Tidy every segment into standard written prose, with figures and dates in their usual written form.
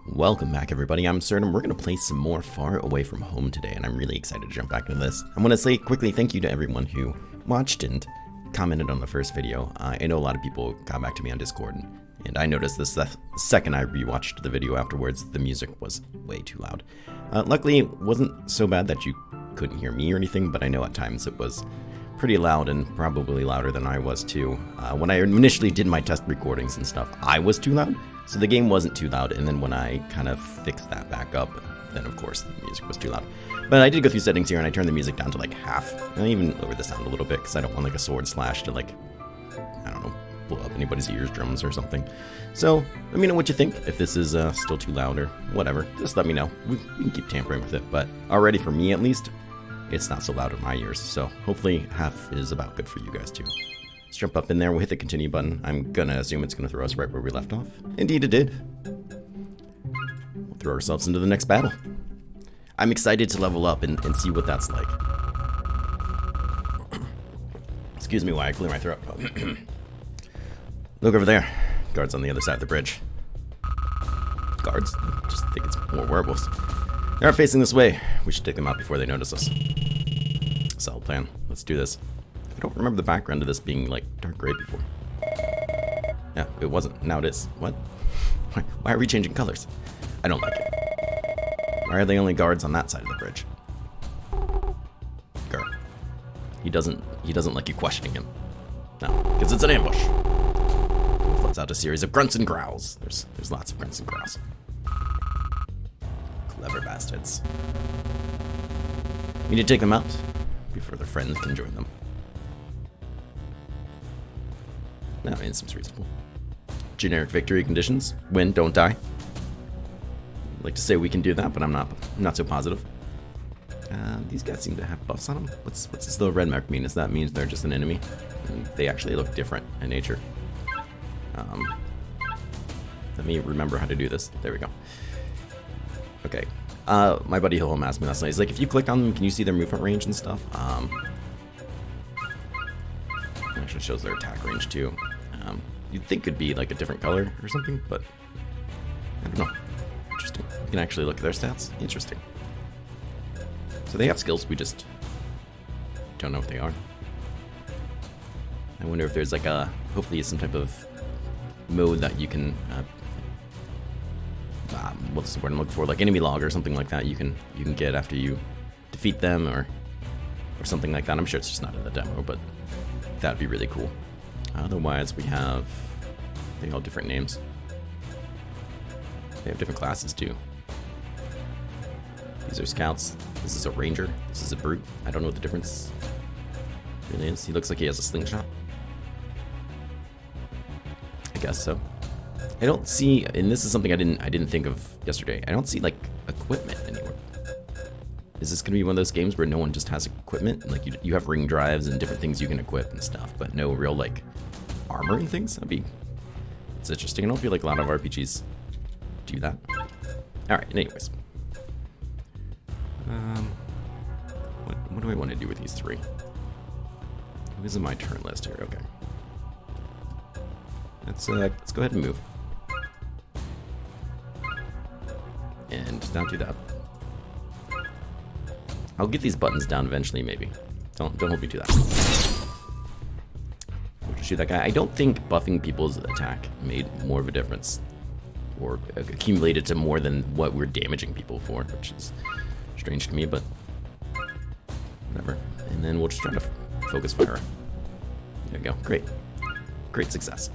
Welcome back, everybody. I'm Absurdum. We're going to play some more Far Away From Home today, and I'm really excited to jump back into this. I want to say quickly thank you to everyone who watched and commented on the first video. I know a lot of people got back to me on Discord, and I noticed this the second I rewatched the video afterwards, the music was way too loud. Luckily, it wasn't so bad that you couldn't hear me or anything, but I know at times it was pretty loud and probably louder than I was too. When I initially did my test recordings and stuff, I was too loud. So the game wasn't too loud, and then when I kind of fixed that back up, then of course the music was too loud. But I did go through settings here, and I turned the music down to like half. And I even lowered the sound a little bit, because I don't want like a sword slash to like, I don't know, blow up anybody's eardrums or something. So, let me know what you think, if this is still too loud or whatever. Just let me know. We can keep tampering with it, but already for me at least, it's not so loud in my ears. So hopefully half is about good for you guys too. Let's jump up in there, we'll hit the continue button. I'm gonna assume it's gonna throw us right where we left off. Indeed it did. We'll throw ourselves into the next battle. I'm excited to level up and see what that's like. Excuse me while I clear my throat. Look over there. Guards on the other side of the bridge. Guards? I just think it's more werewolves. They are facing this way. We should take them out before they notice us. Solid plan. Let's do this. I don't remember the background of this being like dark gray before. Yeah, it wasn't. Now it is. What? Why are we changing colors? I don't like it. Why are they only guards on that side of the bridge? Gar. He doesn't like you questioning him. No, because it's an ambush. Wolf lets out a series of grunts and growls. There's lots of grunts and growls. Clever bastards. We need to take them out before their friends can join them. No, it seems reasonable. Generic victory conditions. Win, don't die. I'd like to say we can do that, but I'm not so positive. These guys seem to have buffs on them. What's this little red mark mean? Does that mean they're just an enemy? They actually look different in nature. Let me remember how to do this. There we go. Okay. My buddy Hilholm asked me last night. He's like, if you click on them, can you see their movement range and stuff? Actually shows their attack range too. You'd think it'd be like a different color or something, but I don't know. Interesting. You can actually look at their stats. Interesting. So they have skills, we just don't know what they are. I wonder if there's like hopefully some type of mode that you can, what's the word I'm looking for? Like enemy log or something like that you can get after you defeat them or something like that. I'm sure it's just not in the demo, but that'd be really cool. Otherwise, they all have different names. They have different classes too. These are scouts. This is a ranger. This is a brute. I don't know what the difference really is. He looks like he has a slingshot. I guess so. I don't see, and this is something I didn't think of yesterday. I don't see like equipment anywhere. Is this gonna be one of those games where no one just has equipment? Like you have ring drives and different things you can equip and stuff, but no real like armor and things? It's interesting. I don't feel like a lot of RPGs do that. Alright, anyways. What do I want to do with these three? Who's in my turn list here? Okay. Let's go ahead and move. And not do that. I'll get these buttons down eventually, maybe. Don't hold me to that. We'll just shoot that guy. I don't think buffing people's attack made more of a difference, or accumulated to more than what we're damaging people for, which is strange to me, but whatever. And then we'll just try to focus fire. There we go. Great. Great success.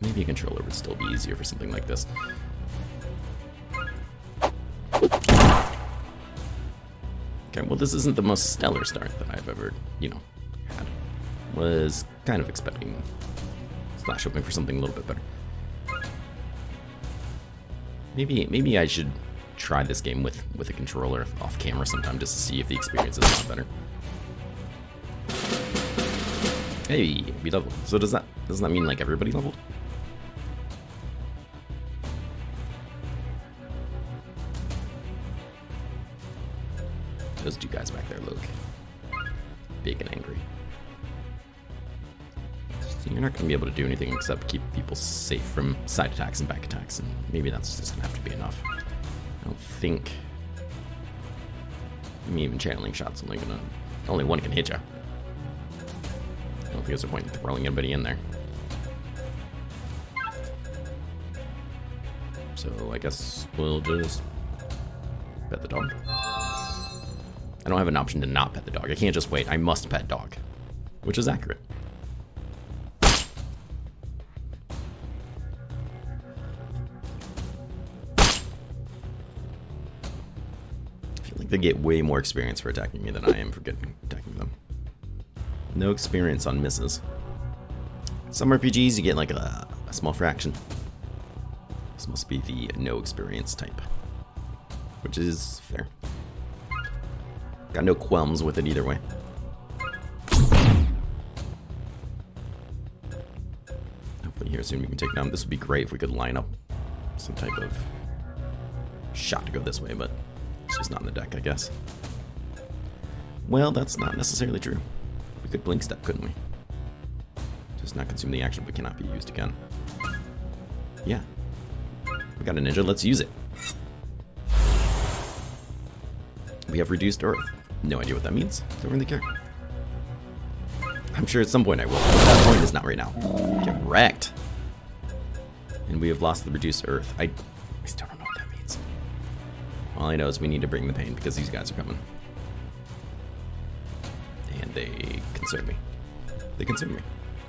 Maybe a controller would still be easier for something like this. Okay, well this isn't the most stellar start that I've ever, had. Was kind of expecting / hoping for something a little bit better. Maybe I should try this game with a controller off camera sometime just to see if the experience is a lot better. Hey, we leveled. So doesn't that mean like everybody leveled? Those two guys back there look big and angry. So you're not going to be able to do anything except keep people safe from side attacks and back attacks, and maybe that's just going to have to be enough. I don't think... I mean, even channeling shots only one can hit you. I don't think there's a point in throwing anybody in there. So I guess we'll just pet the dog. I don't have an option to not pet the dog. I can't just wait. I must pet dog, which is accurate. They get way more experience for attacking me than I am for attacking them. No experience on misses. Some RPGs you get like a small fraction. This must be the no experience type, which is fair. Got no qualms with it either way. Hopefully here soon we can take down. This would be great if we could line up some type of shot to go this way, but it's just not in the deck, I guess. Well, that's not necessarily true. We could blink step, couldn't we? Just not consume the action, but cannot be used again. Yeah. We got a ninja, let's use it. We have reduced Earth. No idea what that means. Don't really care. I'm sure at some point I will, but that point is not right now. Get wrecked. And we have lost the reduced Earth. I still don't know what that means. All I know is we need to bring the pain because these guys are coming. And they concern me. They concern me.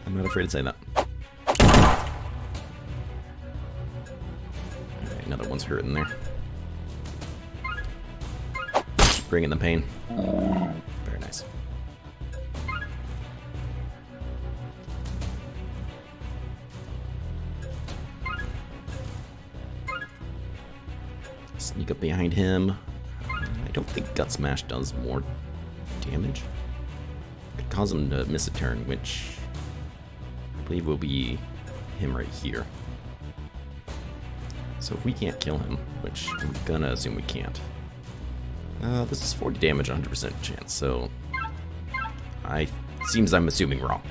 I'm not afraid to say that. Alright, another one's hurting there. Bringing the pain. Very nice. Sneak up behind him. I don't think Gut Smash does more damage. Could cause him to miss a turn, which I believe will be him right here. So if we can't kill him, which I'm gonna assume we can't. This is 40 damage, 100% chance, so seems I'm assuming wrong.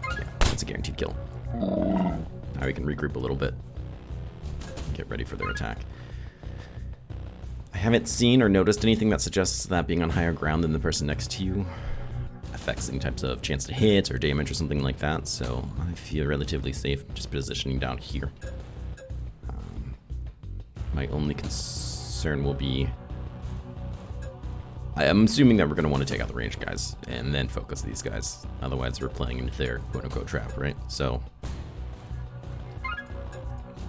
Yeah, it's a guaranteed kill. Now we can regroup a little bit. Get ready for their attack. I haven't seen or noticed anything that suggests that being on higher ground than the person next to you affects any types of chance to hit or damage or something like that, so I feel relatively safe just positioning down here. My only concern will be... I'm assuming that we're going to want to take out the ranged guys and then focus these guys. Otherwise, we're playing into their quote-unquote trap, right? So,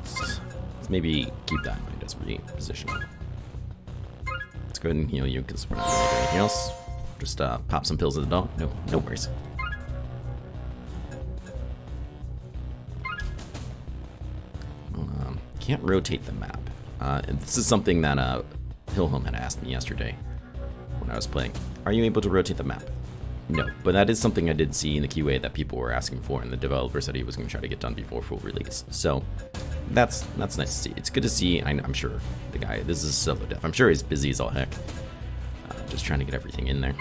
let's maybe keep that in mind as we position. Let's go ahead and heal you because we're not going to do anything else. Just pop some pills at the dog. No worries. Can't rotate the map. And this is something that Hilhelm had asked me yesterday when I was playing. Are you able to rotate the map? No, but that is something I did see in the QA that people were asking for, and the developer said he was going to try to get done before full release. So that's nice to see. It's good to see. I'm sure the guy, this is solo dev. I'm sure he's busy as all heck. Just trying to get everything in there.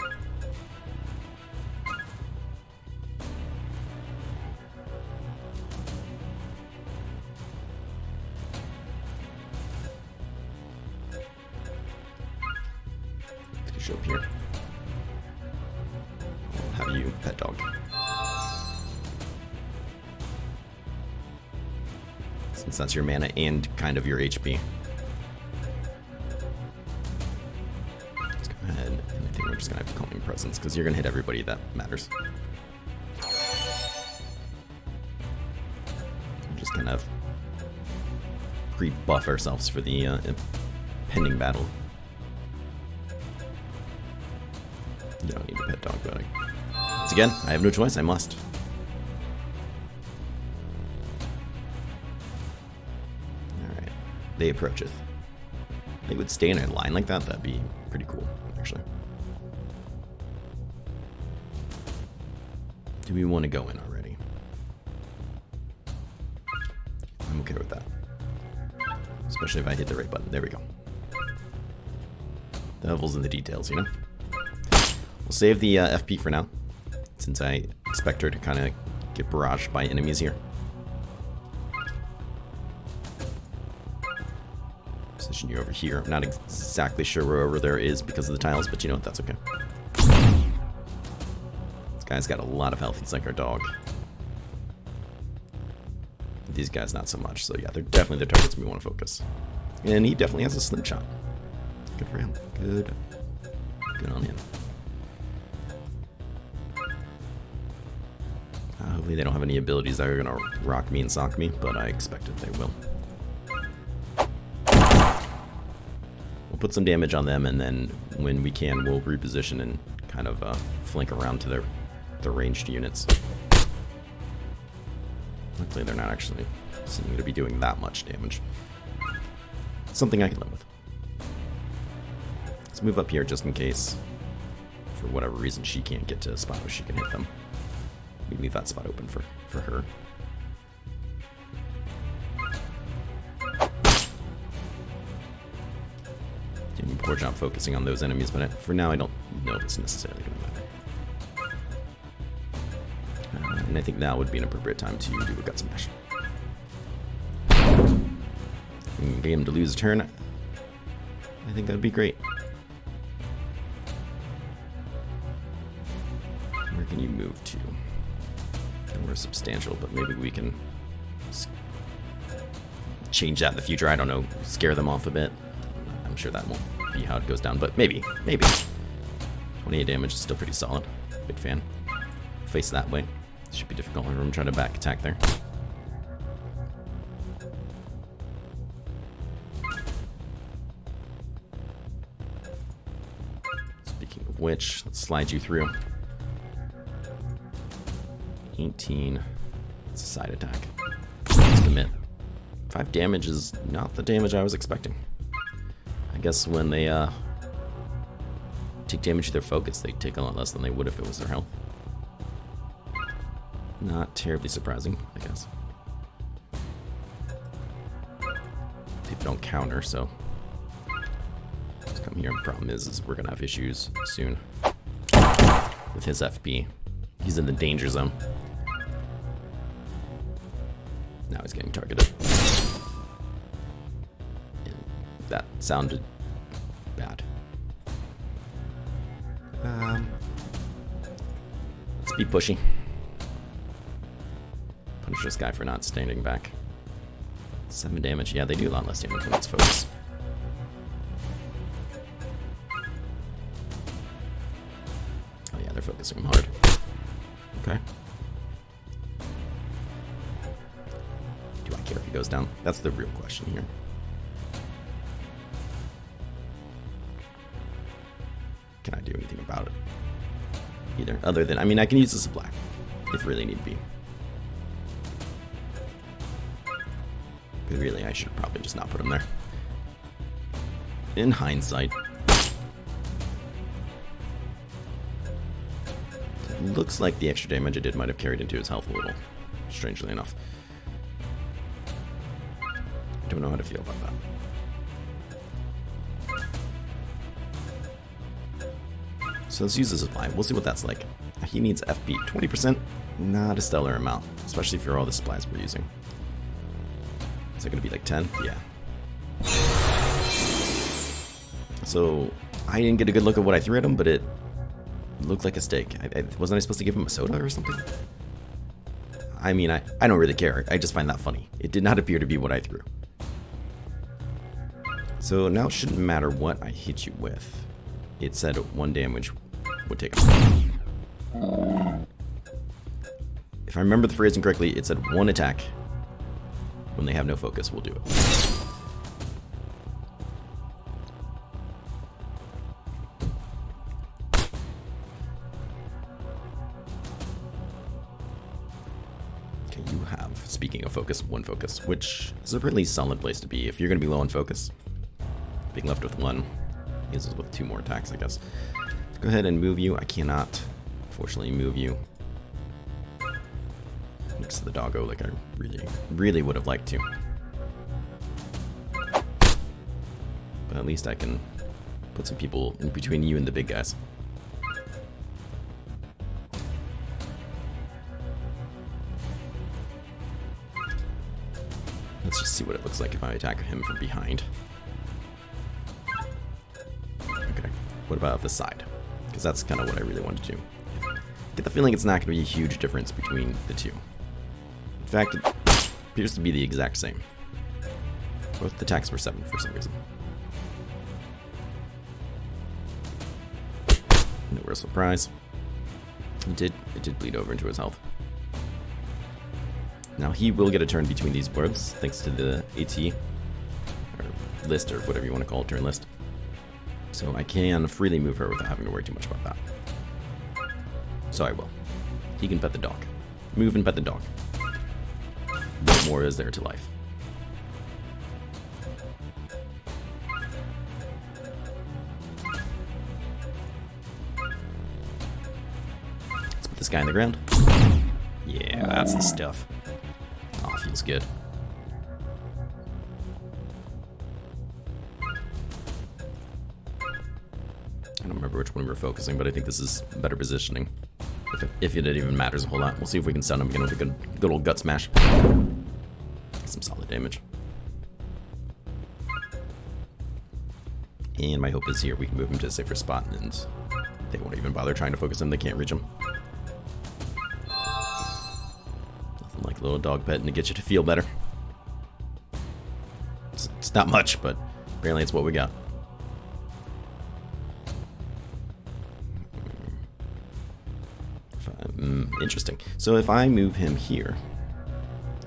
Show up here. I'll have you pet dog. Since that's your mana and kind of your HP. Let's go ahead, and I think we're just gonna have calming presence because you're gonna hit everybody that matters. Just kind of pre-buff ourselves for the impending battle. You don't need to pet dog, but once again, I have no choice, I must. Alright, they approacheth. They would stay in a line like that, that'd be pretty cool, actually. Do we want to go in already? I'm okay with that. Especially if I hit the right button. There we go. The devil's in the details, you know? We'll save the FP for now, since I expect her to kind of get barraged by enemies here. Position you over here. I'm not exactly sure where over there is because of the tiles, but you know what, that's okay. This guy's got a lot of health. He's like our dog. These guys not so much, so yeah, they're definitely the targets we want to focus. And he definitely has a slingshot. Good for him. Good on him. Hopefully they don't have any abilities that are going to rock me and sock me, but I expected they will. We'll put some damage on them, and then when we can, we'll reposition and kind of flank around to their ranged units. Luckily, they're not actually seeming to be doing that much damage. Something I can live with. Let's move up here just in case, for whatever reason, she can't get to a spot where she can hit them. We leave that spot open for her. Doing a poor job focusing on those enemies, but for now I don't know if it's necessarily going to matter. And I think that would be an appropriate time to do a gut smash. Get him to lose a turn. I think that would be great. Where can you move to? We're substantial, but maybe we can change that in the future. I don't know. Scare them off a bit. I'm sure that won't be how it goes down, but maybe. 28 damage is still pretty solid. Big fan. Face that way. Should be difficult when I'm trying to back attack there. Speaking of which, let's slide you through. 18. It's a side attack. Let's commit. 5 damage is not the damage I was expecting. I guess when they take damage to their focus, they take a lot less than they would if it was their health. Not terribly surprising, I guess. People don't counter, so let's come here. The problem is we're gonna have issues soon with his FP. He's in the danger zone. Now he's getting targeted. And that sounded bad. Let's be pushy. Punish this guy for not standing back. 7 damage. Yeah, they do a lot less damage when it's focus. Oh yeah, they're focusing him hard. Okay. Do I care if he goes down? That's the real question here. Can I do anything about it? Either. Other than, I mean, I can use the supply if really need be. But really, I should probably just not put him there. In hindsight. It looks like the extra damage I did might have carried into his health a little, strangely enough. I don't know how to feel about that. So let's use the supply. We'll see what that's like. He needs FP. 20%, not a stellar amount, especially for all the supplies we're using. Is it going to be like 10? Yeah. So I didn't get a good look at what I threw at him, but it looked like a steak. Wasn't I supposed to give him a soda or something? I mean, I don't really care. I just find that funny. It did not appear to be what I threw. So now it shouldn't matter what I hit you with. It said 1 damage would take him. If I remember the phrasing correctly, it said 1 attack. When they have no focus, we'll do it. Okay, you have, speaking of focus, 1 focus, which is a really solid place to be if you're going to be low on focus. Being left with 1, uses with 2 more attacks, I guess. Let's go ahead and move you. I cannot, unfortunately, move you next to the doggo like I really would have liked to. But at least I can put some people in between you and the big guys. Let's just see what it looks like if I attack him from behind. Okay, what about the side? Because that's kind of what I really want to do. Get the feeling it's not going to be a huge difference between the two. In fact, it appears to be the exact same. Both attacks were 7 for some reason. No real surprise. It did bleed over into his health. Now he will get a turn between these boards, thanks to the AT, or list, or whatever you want to call it, turn list. So I can freely move her without having to worry too much about that. So I will. He can pet the dog. Move and pet the dog. What more is there to life? Let's put this guy on the ground. Yeah, that's the stuff. Oh, feels good. I don't remember which one we were focusing, but I think this is better positioning. If it even matters a whole lot. We'll see if we can stun him again with a good old gut smash. Some solid damage. And my hope is here we can move him to a safer spot, and they won't even bother trying to focus him. They can't reach him. Nothing like a little dog petting to get you to feel better. It's not much, but apparently it's what we got. Interesting. So if I move him here,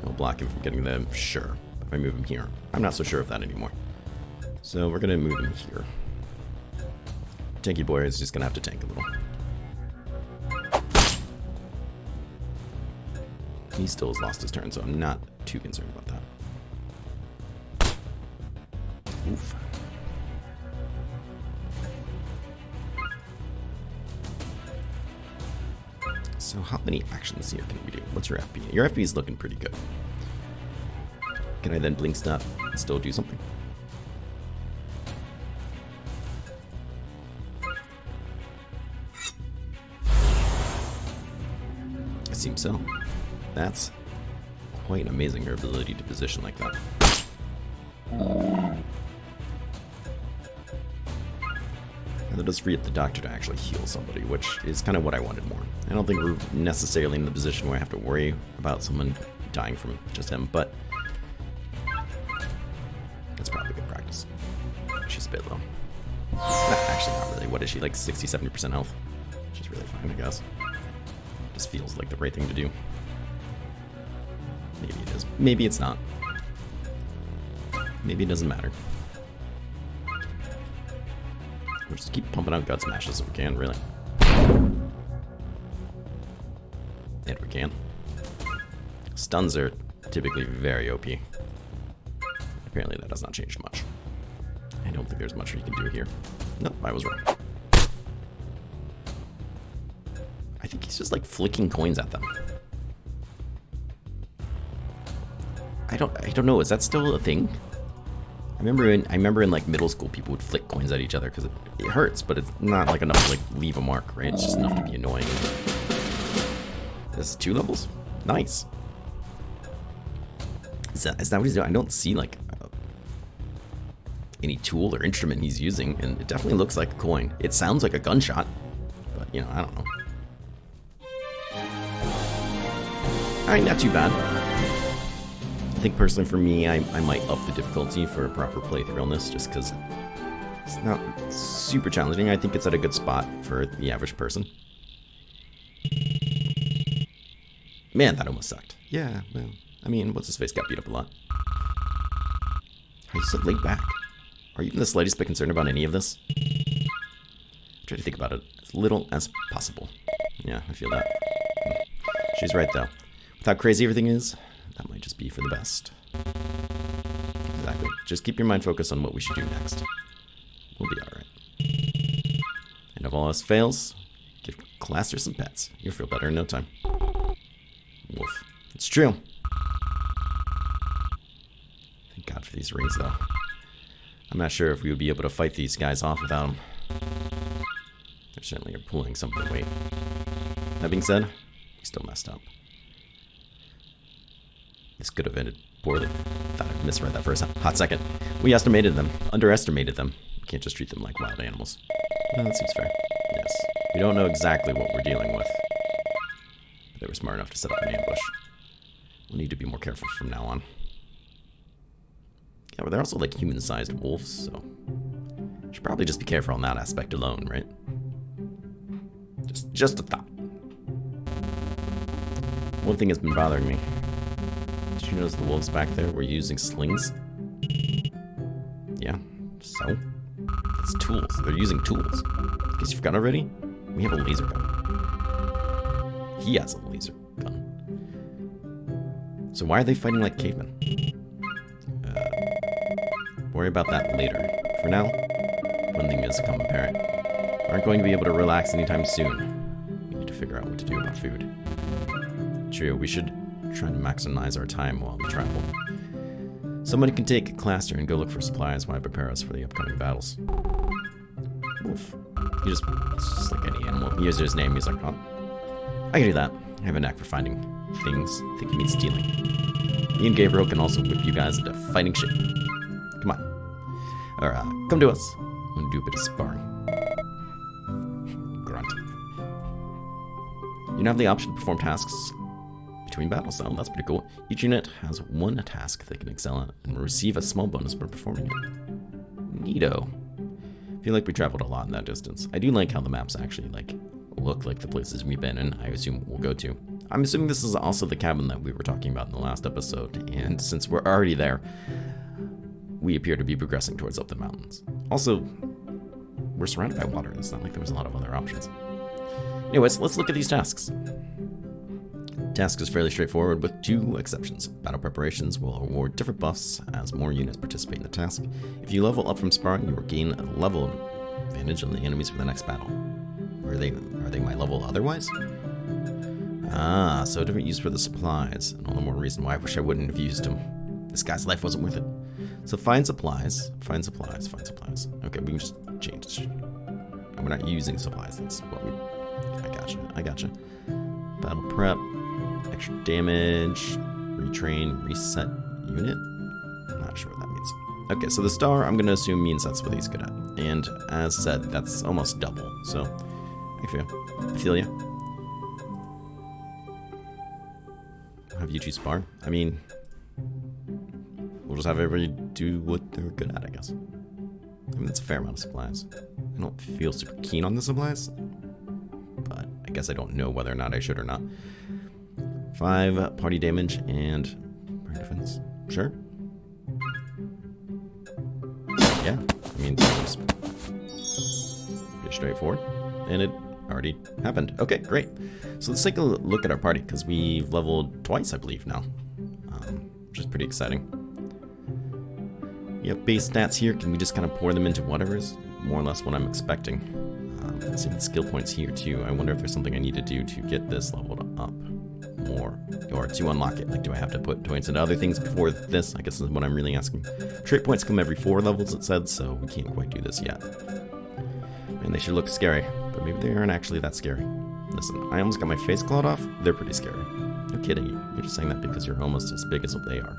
I'll block him from getting them. Sure. If I move him here, I'm not so sure of that anymore. So we're gonna move him here. Tanky boy is just gonna have to tank a little. He still has lost his turn, so I'm not too concerned about that. Oof. So how many actions here can we do? What's your FP? Your FP is looking pretty good. Can I then blink snap and still do something? It seems so. That's quite amazing, her ability to position like that. That does free up the doctor to actually heal somebody, which is kind of what I wanted more. I don't think we're necessarily in the position where I have to worry about someone dying from just him, but that's probably good practice. She's a bit low. Actually, not really. What is she, like 60-70% health? She's really fine, I guess. Just feels like the right thing to do. Maybe it is. Maybe it's not. Maybe it doesn't matter. We'll just keep pumping out gut smashes if we can, really. If we can. Stuns are typically very OP. Apparently that does not change much. I don't think there's much we can do here. Nope, I was wrong. I think he's just like flicking coins at them. I don't know, is that still a thing? I remember in like middle school people would flick coins at each other because it hurts, but it's not like enough to like leave a mark, right? It's just enough to be annoying. This is 2 levels? Nice. Is that what he's doing? I don't see like any tool or instrument he's using, and it definitely looks like a coin. It sounds like a gunshot, but you know, I don't know. Alright, not too bad. I think personally for me, I might up the difficulty for a proper playthrough on this, just because it's not super challenging. I think it's at a good spot for the average person. Man, that almost sucked. Yeah, well, I mean, what's his face got beat up a lot. Are you so laid back? Are you even the slightest bit concerned about any of this? Try to think about it as little as possible. Yeah, I feel that. She's right, though. With how crazy everything is, that might just be for the best. Exactly. Just keep your mind focused on what we should do next. We'll be alright. And if all else fails, give Claster some pets. You'll feel better in no time. Woof. It's true. Thank God for these rings, though. I'm not sure if we would be able to fight these guys off without them. They certainly are pulling some of the weight. That being said, we still messed up. This could have ended poorly. thought I misread that for a hot second. We estimated them, underestimated them. We can't just treat them like wild animals. No, that seems fair. Yes. We don't know exactly what we're dealing with. But they were smart enough to set up an ambush. We'll need to be more careful from now on. Yeah, well, they're also like human-sized wolves, so... should probably just be careful on that aspect alone, right? Just a thought. One thing has been bothering me. Did you notice the wolves back there were using slings? Yeah, so? It's tools. They're using tools. In case you forgot already, we have a laser gun. He has a laser gun. So why are they fighting like cavemen? Worry about that later. For now, one thing has become apparent. We aren't going to be able to relax anytime soon. We need to figure out what to do about food. True, we should try to maximize our time while we travel. Somebody can take a cluster and go look for supplies while I prepare us for the upcoming battles. Wolf. It's just like any animal. He uses his name, he's like, oh, I can do that. I have a knack for finding things. I think it means stealing. Me and Gabriel can also whip you guys into fighting shape. Come on. Or, come to us. I'm gonna do a bit of sparring. Grunt. You now have the option to perform tasks between battles, though. That's pretty cool. Each unit has one task they can excel at and will receive a small bonus for performing it. Neato. I feel like we traveled a lot in that distance. I do like how the maps actually, like, look like the places we've been and I assume we'll go to. I'm assuming this is also the cabin that we were talking about in the last episode, and since we're already there, we appear to be progressing towards up the mountains. Also, we're surrounded by water. It's not like there was a lot of other options. Anyways, let's look at these tasks. Task is fairly straightforward with two exceptions. Battle preparations will award different buffs as more units participate in the task. If you level up from sparring, you will gain a level advantage on the enemies for the next battle. Are they my level otherwise? Ah, so a different use for the supplies. And all the more reason why I wish I wouldn't have used them. This guy's life wasn't worth it. So find supplies, find supplies, find supplies. Okay, we can just change this. We're not using supplies, that's what we... I gotcha. Battle prep, extra damage, retrain, reset unit. I'm not sure what that means. Okay, so the star, I'm gonna assume means that's what he's good at. And as said, that's almost double, so I feel ya. Have you choose spar? I mean, we'll just have everybody do what they're good at, I guess. I mean, that's a fair amount of supplies. I don't feel super keen on the supplies, but I guess I don't know whether or not I should or not. 5 party damage and burn defense. Sure. Yeah, I mean, it's pretty straightforward. And it already happened. Okay, great. So let's take a look at our party, because we've leveled twice, I believe, now. Which is pretty exciting. We have base stats here. Can we just kind of pour them into whatever is more or less what I'm expecting? Same with skill points here, too. I wonder if there's something I need to do to get this leveled up more, or to unlock it. Like, do I have to put points into other things before this? I guess is what I'm really asking. Trait points come every 4 levels, it said, so we can't quite do this yet. And they should look scary, but maybe they aren't actually that scary. Listen, I almost got my face clawed off. They're pretty scary. No kidding. You're just saying that because you're almost as big as what they are.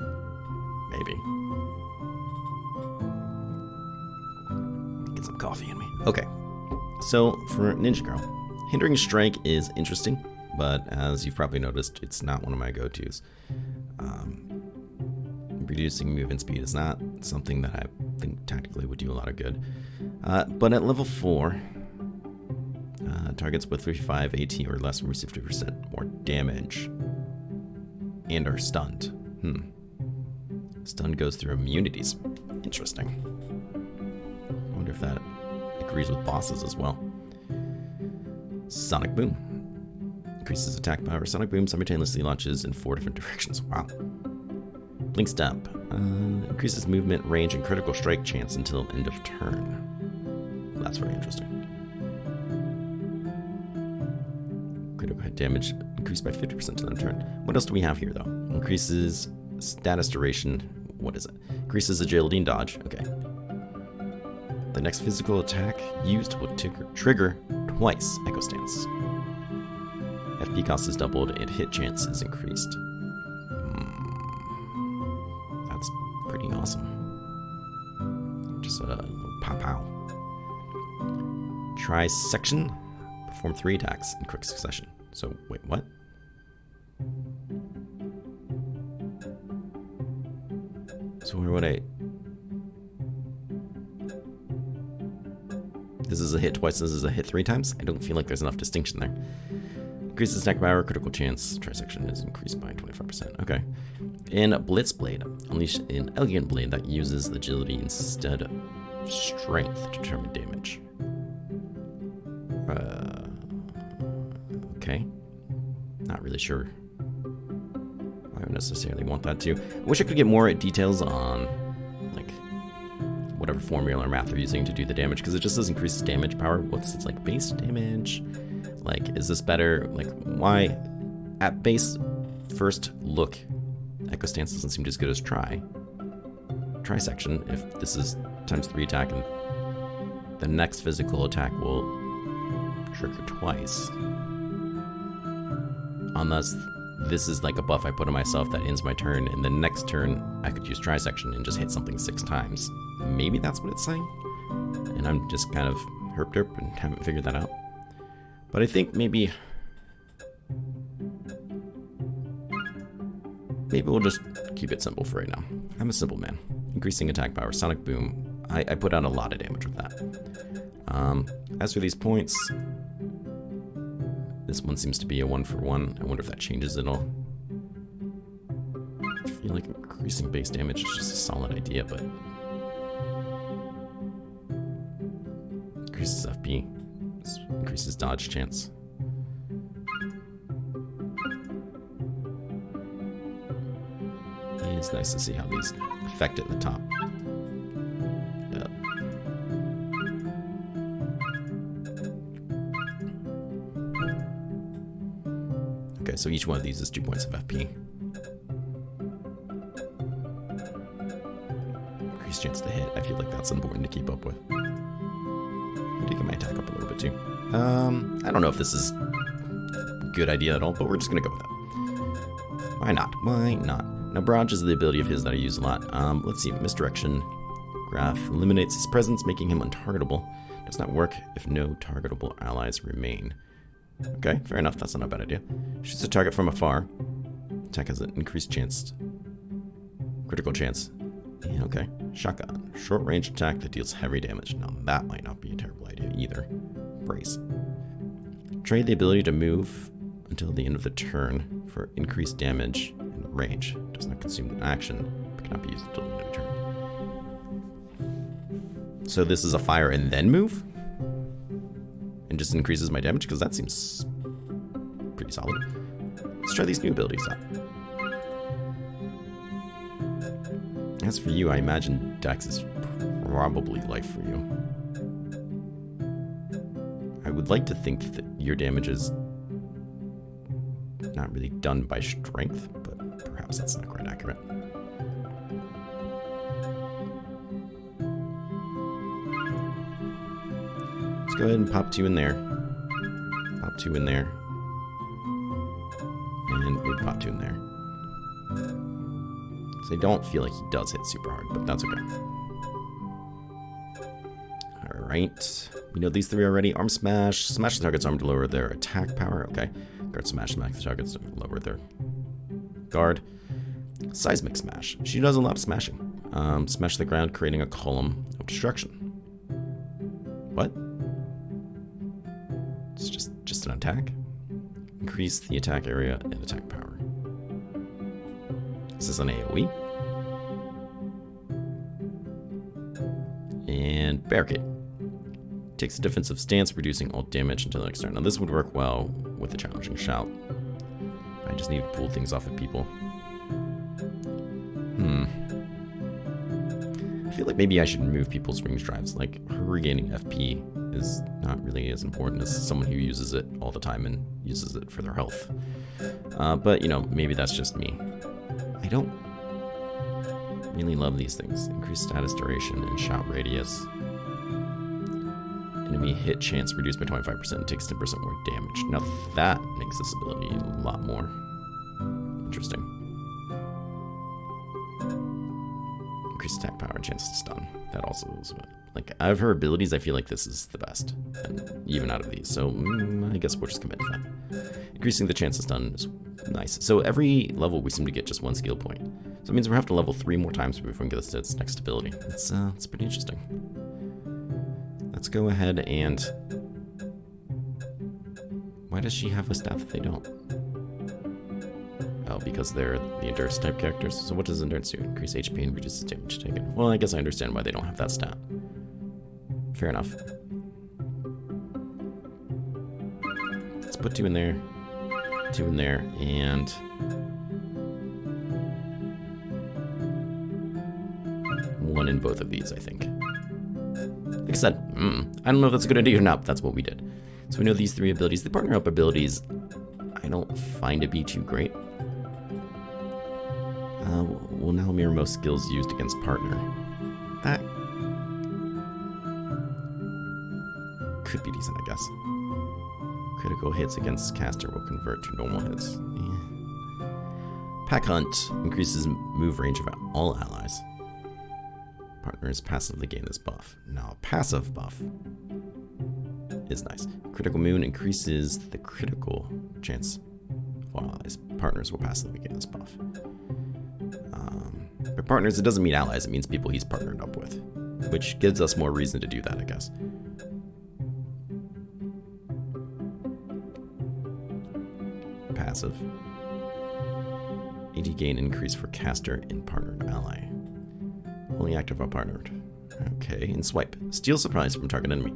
Maybe. Get some coffee in me. Okay. So, for Ninja Girl, hindering strike is interesting, but as you've probably noticed, it's not one of my go-tos. Reducing movement speed is not something that I think tactically would do a lot of good. But at level 4, targets with 35 AT or less will receive 50% more damage and are stunned. Stun goes through immunities. Interesting. I wonder if that agrees with bosses as well. Sonic Boom. Increases attack power. Sonic Boom simultaneously launches in 4 different directions. Wow. Blink Step. Increases movement, range, and critical strike chance until end of turn. That's very interesting. Critical hit damage increased by 50% to end of turn. What else do we have here, though? Increases status duration. What is it? Increases agility and dodge. Okay. The next physical attack used will trigger twice Echo Stance. FP cost is doubled and hit chance is increased. That's pretty awesome. Just a little pow-pow. Try section. Perform 3 attacks in quick succession. So, wait, what? So where would I... This is a hit twice, this is a hit 3 times? I don't feel like there's enough distinction there. Increases attack power, critical chance. Trisection is increased by 25%. Okay. In Blitz Blade, unleash an elegant blade that uses agility instead of strength to determine damage. Okay. Not really sure why I would necessarily want that too. I wish I could get more details on, like, whatever formula or math they're using to do the damage, because it just says increased damage power. What's its, like, base damage? Like, is this better? Like, why? At base first look, Echo Stance doesn't seem as good as Trisection, if this is times 3 attack, and the next physical attack will trigger twice. Unless this is like a buff I put on myself that ends my turn, and the next turn I could use Trisection and just hit something 6 times. Maybe that's what it's saying? And I'm just kind of herp-derp and haven't figured that out. But I think maybe we'll just keep it simple for right now. I'm a simple man. Increasing attack power, Sonic Boom. I put out a lot of damage with that. As for these points, this one seems to be a 1-for-1. I wonder if that changes at all. I feel like increasing base damage is just a solid idea, but increases FP. Increases dodge chance. It's nice to see how these affect it at the top. Yep. Okay, so each one of these is 2 points of FP. Increased chance to hit. I feel like that's important to keep up with. Taking my attack up a little bit too. I don't know if this is a good idea at all, but we're just gonna go with it. Why not? Why not? Now, Barrage is the ability of his that I use a lot. Let's see. Misdirection. Graph eliminates his presence, making him untargetable. Does not work if no targetable allies remain. Okay, fair enough. That's not a bad idea. Shoots a target from afar. Attack has an increased chance. Critical chance. Yeah, okay. Shotgun. Short range attack that deals heavy damage. Now, that might not be a terrible idea either. Brace. Trade the ability to move until the end of the turn for increased damage and range. Does not consume an action, but cannot be used until the end of the turn. So this is a fire and then move? And just increases my damage? Because that seems pretty solid. Let's try these new abilities out. As for you, I imagine Dex is probably life for you. I would like to think that your damage is not really done by strength, but perhaps that's not quite accurate. Let's go ahead and pop 2 in there. Pop 2 in there. And maybe pop 2 in there. So I don't feel like he does hit super hard, but that's okay. Alright. We know these 3 already. Arm Smash. Smash the target's arm to lower their attack power. Okay. Guard Smash. Smash the targets to lower their guard. Seismic Smash. She does a lot of smashing. Smash the ground, creating a column of destruction. What? It's just an attack? Increase the attack area and attack power. Is this an AoE? And Barricade. Takes a defensive stance, reducing all damage until the next turn. Now this would work well with the challenging shout. I just need to pull things off of people. I feel like maybe I should remove people's range drives. Like, her regaining FP is not really as important as someone who uses it all the time and uses it for their health. But, you know, maybe that's just me. I don't really love these things. Increased status duration and shout radius. Enemy hit chance reduced by 25% and takes 10% more damage. Now that makes this ability a lot more interesting. increased attack power and chance to stun. That also is, like, out of her abilities, I feel like this is the best, even out of these. So I guess we'll just commit to that. Increasing the chance to stun is nice. So every level we seem to get just 1 skill point. So it means we have to level 3 more times before we can get this to its next ability. It's pretty interesting. Let's go ahead and... Why does she have a stat that they don't? Oh, because they're the endurance type characters. So what does endurance do? Increase HP and reduces damage taken. Well, I guess I understand why they don't have that stat. Fair enough. Let's put 2 in there, 2 in there, and... one in both of these, I think. Like I said, I don't know if that's a good idea or not, but that's what we did. So we know these 3 abilities. The partner up abilities, I don't find to be too great. Will now mirror most skills used against partner. That could be decent, I guess. Critical hits against caster will convert to normal hits. Pack Hunt increases move range of all allies. Partners passively gain this buff. Now, a passive buff is nice. Critical Moon increases the critical chance of all allies. Partners will passively gain this buff. But partners, it doesn't mean allies, it means people he's partnered up with, which gives us more reason to do that, I guess. Passive. AD gain increase for caster and partnered ally. Only active while partnered. Okay, and swipe. Steal supplies from target enemy.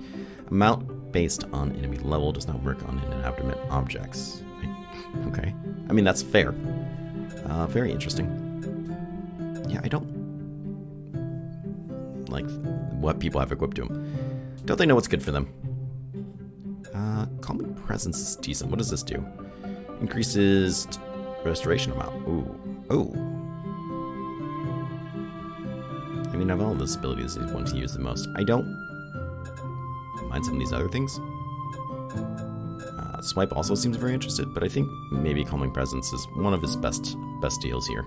Amount based on enemy level does not work on inanimate objects. Okay. I mean, that's fair. Very interesting. Yeah, I don't like what people have equipped to them. Don't they know what's good for them? Calming Presence is decent. What does this do? Increases restoration amount. Ooh. I mean, of all those abilities, is one to use the most. I don't mind some of these other things. Swipe also seems very interested, but I think maybe Calming Presence is one of his best deals here.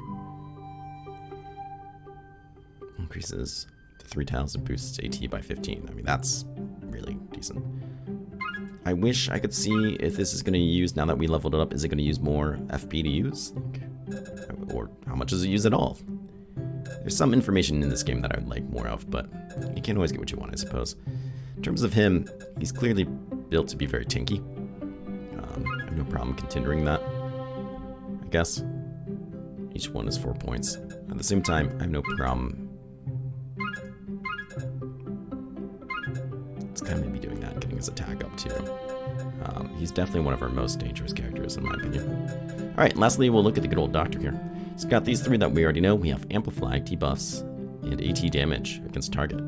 Increases 3 tiles and boosts AT by 15. I mean, that's really decent. I wish I could see if this is going to use, now that we leveled it up, is it going to use more FP to use? Or how much does it use at all? There's some information in this game that I would like more of, but you can't always get what you want, I suppose. In terms of him, he's clearly built to be very tanky. I have no problem continuing that, I guess. Each one is 4 points. At the same time, I have no problem. It's kind of maybe doing that, getting his attack up too. He's definitely one of our most dangerous characters, in my opinion. Alright, lastly, we'll look at the good old doctor here. He's got these 3 that we already know. We have Amplify, debuffs, and AT damage against target.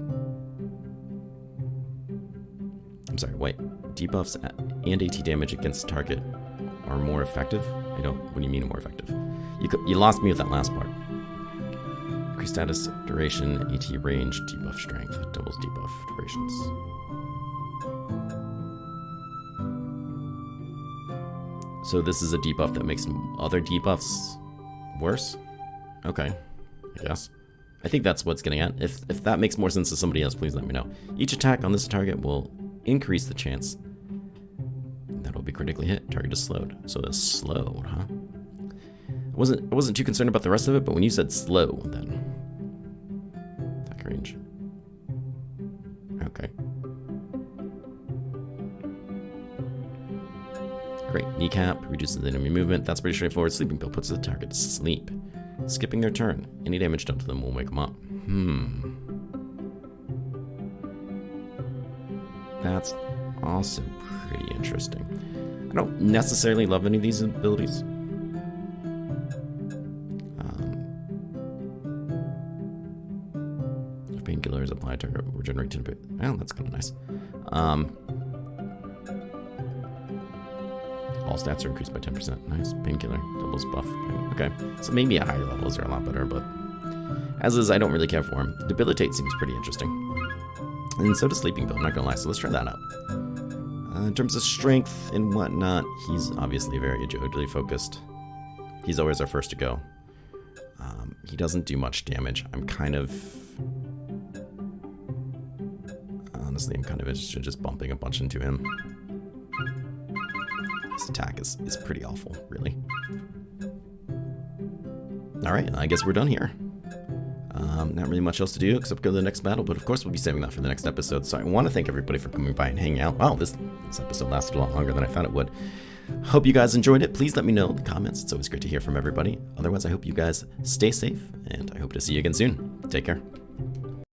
I'm sorry, wait. Debuffs and AT damage against target are more effective? What do you mean more effective? You lost me with that last part. Increased status, duration, AT range, debuff strength, doubles debuff durations. So this is a debuff that makes other debuffs worse? Okay, I guess. I think that's what's getting at. If that makes more sense to somebody else, please let me know. Each attack on this target will increase the chance that will be critically hit. Target is slowed. So it's slowed, huh? I wasn't too concerned about the rest of it, but when you said slow, then attack range. Okay. Great. Kneecap reduces the enemy movement. That's pretty straightforward. Sleeping pill puts the target to sleep. Skipping their turn. Any damage done to them will wake them up. That's also pretty interesting. I don't necessarily love any of these abilities. If painkillers apply to regenerate 10 bit. Well, that's kind of nice. All stats are increased by 10%. Nice. Painkiller. Doubles buff. Okay. So maybe at higher levels are a lot better, but as is, I don't really care for him. Debilitate seems pretty interesting. And so does Sleeping Pill, I'm not gonna lie, so let's try that out. In terms of strength and whatnot, he's obviously very agility focused. He's always our first to go. He doesn't do much damage. I'm kind of... Honestly, I'm kind of interested in just bumping a bunch into him. This attack is pretty awful, really. Alright, I guess we're done here. Not really much else to do except go to the next battle, but of course we'll be saving that for the next episode. So I want to thank everybody for coming by and hanging out. Wow, this episode lasted a lot longer than I thought it would. Hope you guys enjoyed it. Please let me know in the comments. It's always great to hear from everybody. Otherwise, I hope you guys stay safe, and I hope to see you again soon. Take care.